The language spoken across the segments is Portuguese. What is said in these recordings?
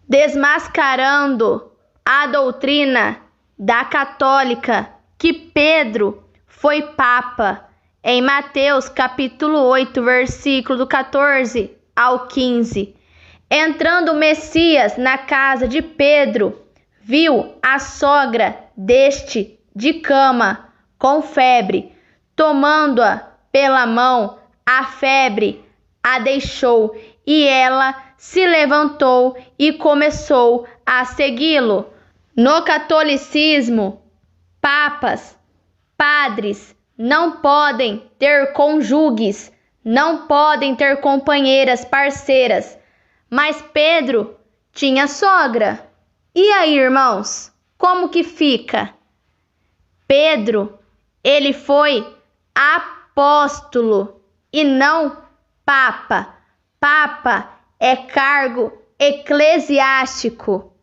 desmascarando a doutrina da católica que Pedro foi papa, em Mateus capítulo 8, versículo do 14 ao 15. Entrando o Messias na casa de Pedro, viu a sogra deste de cama, com febre. Tomando-a pela mão, a febre a deixou, e ela se levantou e começou a segui-lo. No catolicismo, papas, padres não podem ter cônjuges, não podem ter companheiras, parceiras. Mas Pedro tinha sogra. E aí, irmãos, como que fica? Pedro, ele foi apóstolo e não papa. Papa é cargo eclesiástico.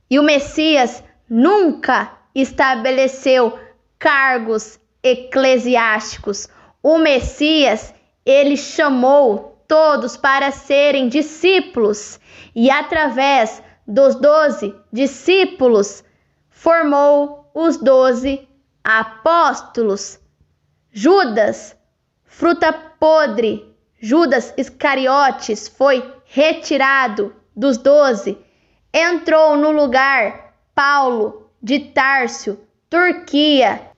E o Messias nunca estabeleceu cargos eclesiásticos. O Messias, ele chamou todos para serem discípulos, e através dos 12 discípulos formou os 12 apóstolos. Judas, fruta podre, Judas Iscariotes foi retirado dos 12, entrou no lugar Paulo de Tárcio, Turquia,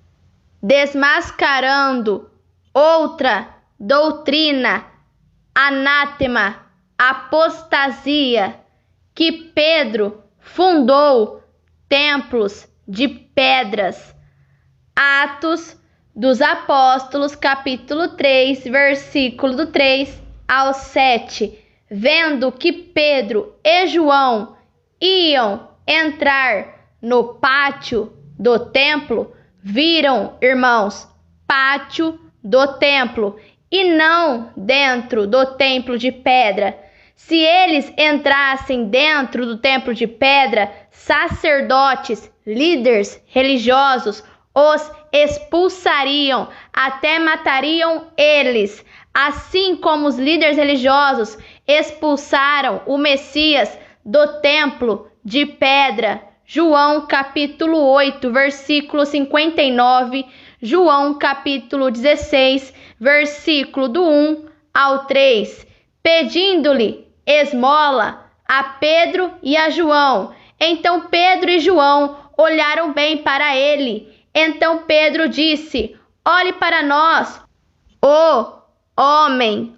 desmascarando outra doutrina, anátema, apostasia, que Pedro fundou templos de pedras. Atos dos Apóstolos, capítulo 3, versículo do 3 ao 7. Vendo que Pedro e João iam entrar no pátio do templo, viram, irmãos, pátio do templo e não dentro do templo de pedra. Se eles entrassem dentro do templo de pedra, sacerdotes, líderes religiosos os expulsariam, até matariam eles, assim como os líderes religiosos expulsaram o Messias do templo de pedra. João capítulo 8, versículo 59, João capítulo 16, versículo do 1 ao 3, pedindo-lhe esmola a Pedro e a João. Então Pedro e João olharam bem para ele. Então Pedro disse: olhe para nós. O homem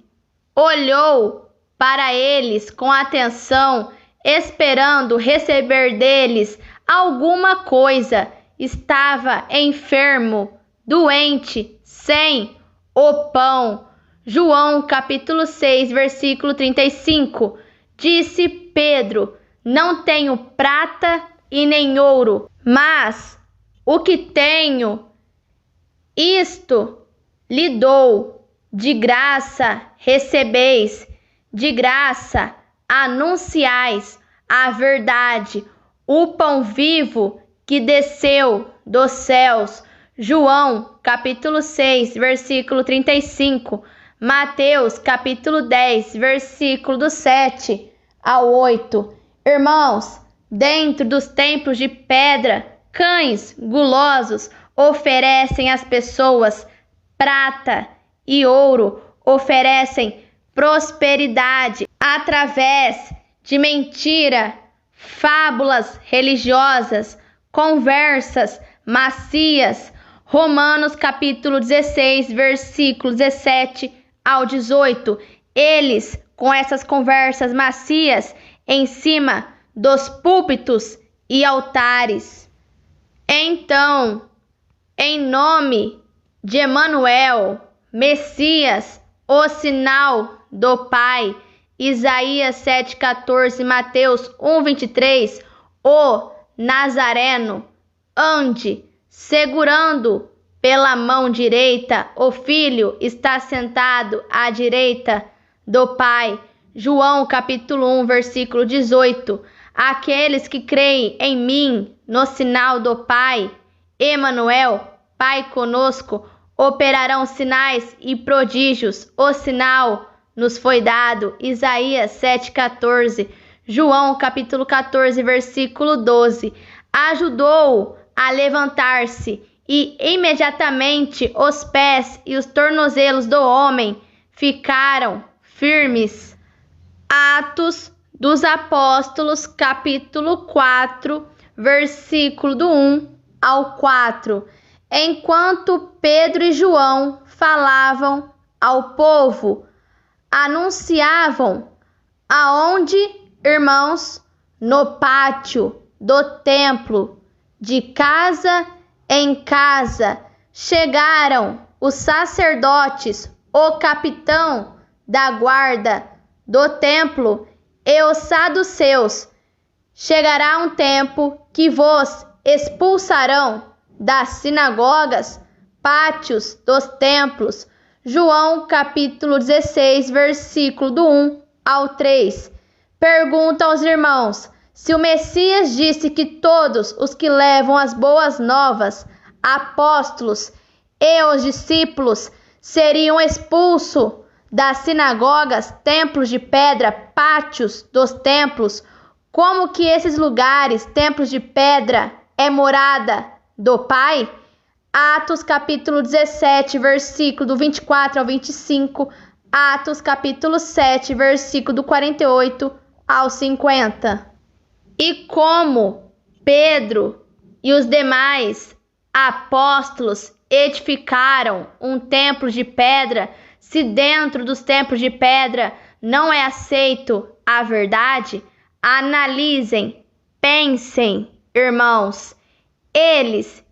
olhou para eles com atenção, esperando receber deles alguma coisa. Estava enfermo, doente, sem o pão. João capítulo 6, versículo 35. Disse Pedro: não tenho prata e nem ouro, mas o que tenho, isto lhe dou. De graça recebeis, de graça anunciais a verdade, o pão vivo que desceu dos céus. João capítulo 6, versículo 35. Mateus capítulo 10, versículo do 7 ao 8. Irmãos, dentro dos templos de pedra, cães gulosos oferecem às pessoas prata e ouro, oferecem prosperidade através de mentira, fábulas religiosas, conversas macias. Romanos capítulo 16, versículo 17 ao 18. Eles, com essas conversas macias, em cima dos púlpitos e altares. Então, em nome de Emanuel, Messias, o sinal do Pai, Isaías 7,14, Mateus 1,23, o Nazareno, ande segurando pela mão direita, o Filho está sentado à direita do Pai. João capítulo 1, versículo 18. Aqueles que creem em mim, no sinal do Pai, Emanuel, Pai conosco, operarão sinais e prodígios. O sinal nos foi dado. Isaías 7,14. João capítulo 14, versículo 12. Ajudou-o a levantar-se, e imediatamente os pés e os tornozelos do homem ficaram firmes. Atos dos Apóstolos, capítulo 4, versículo do 1 ao 4. Enquanto Pedro e João falavam ao povo, anunciavam: aonde, irmãos? No pátio do templo, de casa em casa, chegaram os sacerdotes, o capitão da guarda do templo e os saduceus. Chegará um tempo que vos expulsarão das sinagogas, pátios dos templos. João capítulo 16, versículo do 1 ao 3. Pergunta aos irmãos se o Messias disse que todos os que levam as boas novas, apóstolos e os discípulos, seriam expulsos das sinagogas, templos de pedra, pátios dos templos. Como que esses lugares, templos de pedra, é morada do Pai? Atos capítulo 17, versículo do 24 ao 25. Atos capítulo 7, versículo do 48 ao 50. E como Pedro e os demais apóstolos edificaram um templo de pedra, se dentro dos templos de pedra não é aceito a verdade, analisem, pensem, irmãos. Eles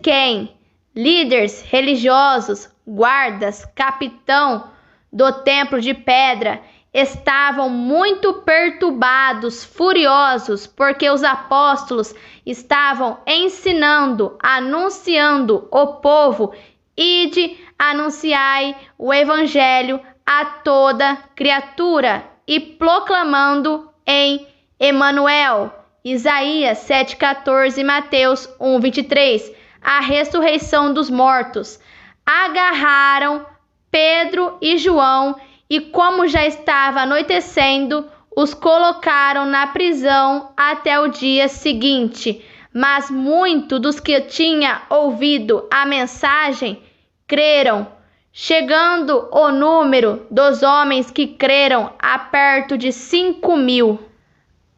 quem? Líderes religiosos, guardas, capitão do templo de pedra, estavam muito perturbados, furiosos, porque os apóstolos estavam ensinando, anunciando o povo: ide, anunciai o evangelho a toda criatura, e proclamando em Emanuel, Isaías 7,14, Mateus 1,23, a ressurreição dos mortos. Agarraram Pedro e João e, como já estava anoitecendo, os colocaram na prisão até o dia seguinte. Mas muitos dos que tinham ouvido a mensagem creram, chegando o número dos homens que creram a perto de 5.000.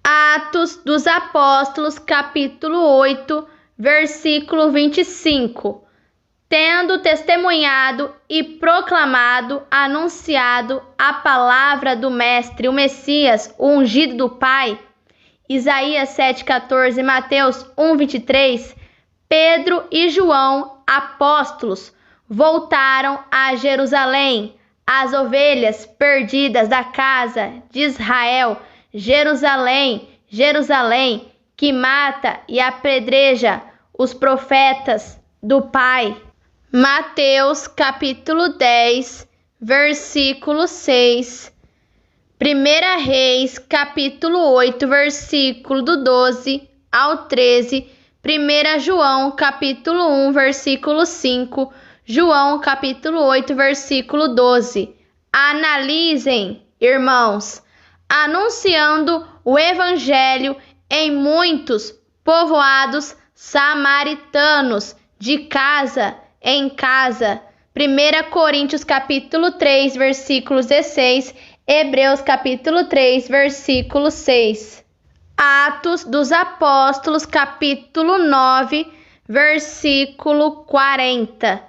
Atos dos Apóstolos, capítulo 8, versículo 25. Tendo testemunhado e proclamado, anunciado a palavra do Mestre, o Messias, o ungido do Pai, Isaías 7,14, Mateus 1,23, Pedro e João, apóstolos, voltaram a Jerusalém, as ovelhas perdidas da casa de Israel. Jerusalém, Jerusalém, que mata e apedreja os profetas do Pai. Mateus capítulo 10, versículo 6. 1 Reis capítulo 8, versículo do 12 ao 13. 1 João capítulo 1, versículo 5. João capítulo 8, versículo 12. Analisem, irmãos, anunciando o evangelho em muitos povoados samaritanos, de casa em casa. 1 Coríntios capítulo 3, versículo 16. Hebreus capítulo 3, versículo 6. Atos dos Apóstolos capítulo 9, versículo 40.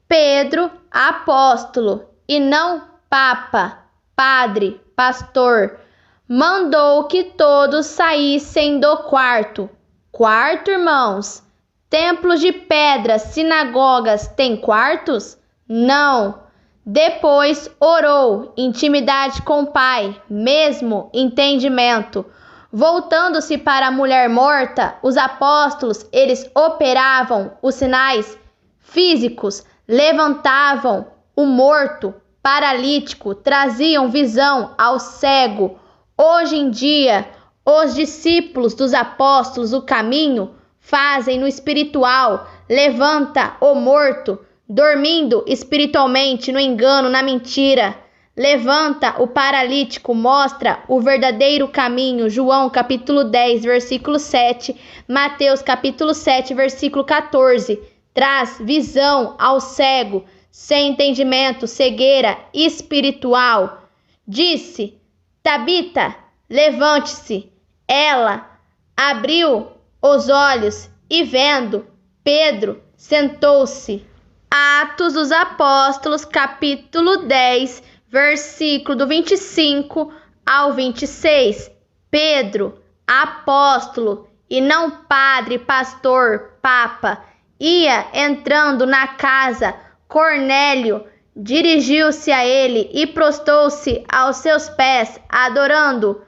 Pedro, apóstolo, e não papa, padre, pastor, mandou que todos saíssem do quarto. Quarto, irmãos? Templos de pedra, sinagogas, têm quartos? Não. Depois orou, intimidade com o Pai, mesmo entendimento. Voltando-se para a mulher morta, os apóstolos, eles operavam os sinais físicos, levantavam o morto, paralítico, traziam visão ao cego. Hoje em dia, os discípulos dos apóstolos, o caminho, fazem no espiritual, levanta o morto, dormindo espiritualmente no engano, na mentira. levanta o paralítico, mostra o verdadeiro caminho. João capítulo 10, versículo 7. Mateus capítulo 7, versículo 14. Traz visão ao cego, sem entendimento, cegueira espiritual. Disse: Tabita, levante-se. Ela abriu os olhos e, vendo Pedro, sentou-se. Atos dos Apóstolos, capítulo 10, versículo do 25 ao 26. Pedro, apóstolo e não padre, pastor, papa, ia entrando na casa. Cornélio dirigiu-se a ele e prostou-se aos seus pés, adorando.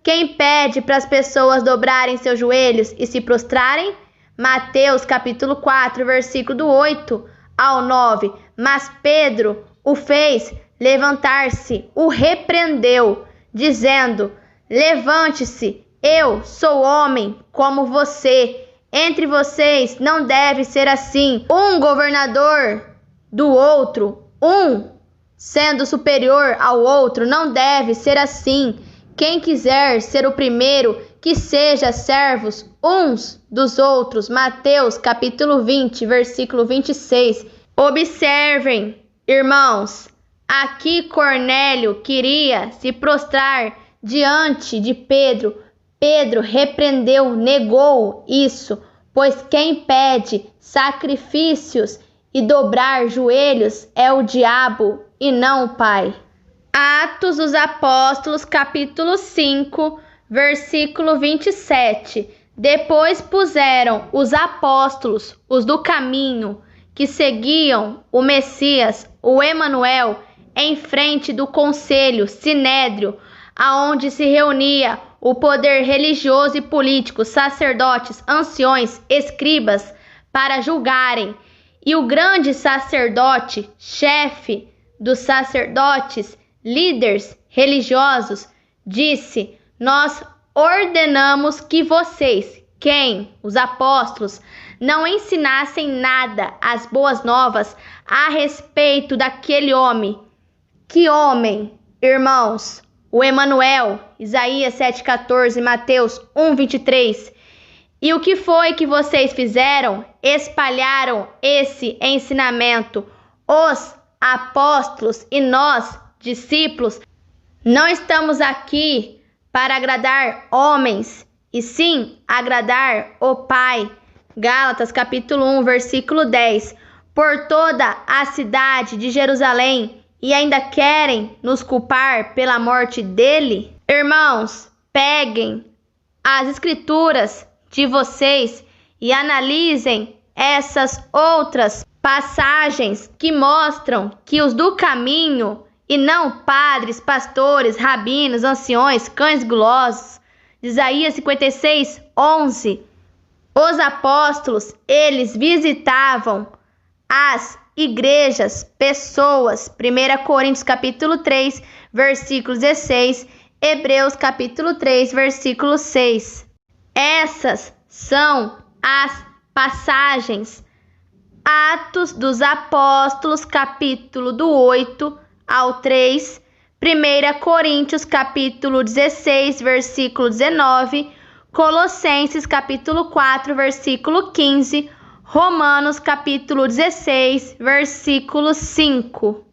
Quem pede para as pessoas dobrarem seus joelhos e se prostrarem? Mateus capítulo 4, versículo do 8 ao 9. Mas Pedro o fez levantar-se, o repreendeu, dizendo: Levante-se, eu sou homem como você. Entre vocês não deve ser assim. Um governador do outro, um sendo superior ao outro, não deve ser assim. Quem quiser ser o primeiro, que seja servos uns dos outros. Mateus capítulo 20, versículo 26. Observem, irmãos, aqui Cornélio queria se prostrar diante de Pedro. Pedro repreendeu, negou isso, pois quem pede sacrifícios e dobrar joelhos é o diabo e não o Pai. Atos dos Apóstolos, capítulo 5, versículo 27. Depois puseram os apóstolos, os do caminho, que seguiam o Messias, o Emanuel, em frente do conselho sinédrio, aonde se reunia o poder religioso e político, sacerdotes, anciões, escribas, para julgarem. E o grande sacerdote, chefe dos sacerdotes, líderes religiosos, disse: Nós ordenamos que vocês, quem? Os apóstolos, não ensinassem nada, as boas novas, a respeito daquele homem. Que homem, irmãos? O Emanuel, Isaías 7,14, Mateus 1,23. E o que foi que vocês fizeram? Espalharam esse ensinamento. Os apóstolos e nós, discípulos, não estamos aqui para agradar homens, e sim agradar o Pai. Gálatas capítulo 1, versículo 10. Por toda a cidade de Jerusalém, e ainda querem nos culpar pela morte dele? Irmãos, peguem as escrituras de vocês e analisem essas outras passagens que mostram que os do caminho, e não padres, pastores, rabinos, anciões, cães gulosos. Isaías 56, 11. Os apóstolos, eles visitavam as igrejas, pessoas. 1 Coríntios capítulo 3, versículo 16. Hebreus capítulo 3, versículo 6. Essas são as passagens. Atos dos Apóstolos, capítulo do 8 ao 3, 1 Coríntios, capítulo 16, versículo 19, Colossenses, capítulo 4, versículo 15, Romanos, capítulo 16, versículo 5.